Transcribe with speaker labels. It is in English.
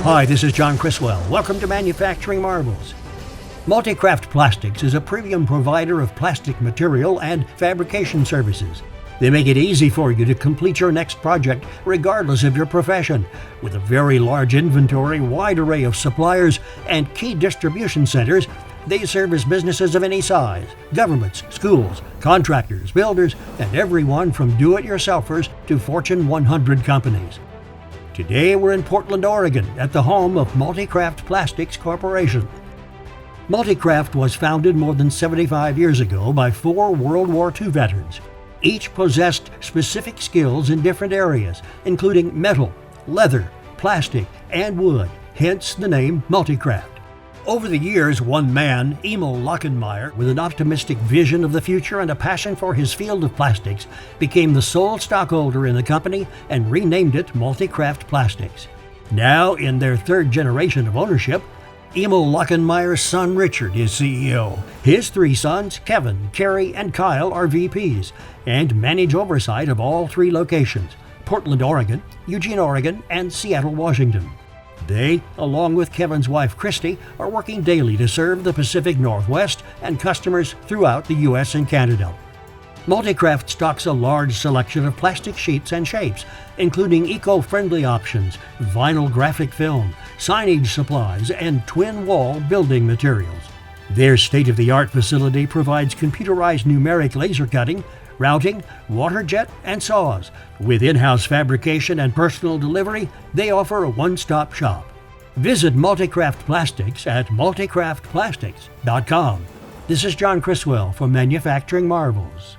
Speaker 1: Hi, this is John Criswell. Welcome to Manufacturing Marvels. Multicraft Plastics is a premium provider of plastic material and fabrication services. They make it easy for you to complete your next project regardless of your profession. With a very large inventory, wide array of suppliers, and key distribution centers, they service businesses of any size, governments, schools, contractors, builders, and everyone from do-it-yourselfers to Fortune 100 companies. Today we're in Portland, Oregon, at the home of Multicraft Plastics Corporation. Multicraft was founded more than 75 years ago by 4 World War II veterans. Each possessed specific skills in different areas, including metal, leather, plastic, and wood, hence the name Multicraft. Over the years, one man, Emil Lockenmeyer, with an optimistic vision of the future and a passion for his field of plastics, became the sole stockholder in the company and renamed it Multicraft Plastics. Now, in their 3rd generation of ownership, Emil Lockenmeyer's son Richard is CEO. His 3 sons, Kevin, Kerry, and Kyle, are VPs and manage oversight of all 3 locations: Portland, Oregon, Eugene, Oregon, and Seattle, Washington. They, along with Kevin's wife Christy, are working daily to serve the Pacific Northwest and customers throughout the U.S. and Canada. Multicraft stocks a large selection of plastic sheets and shapes, including eco-friendly options, vinyl graphic film, signage supplies, and twin-wall building materials. Their state-of-the-art facility provides computerized numeric laser cutting, routing, water jet, and saws. With in-house fabrication and personal delivery, they offer a one-stop shop. Visit Multicraft Plastics at multicraftplastics.com. This is John Criswell for Manufacturing Marvels.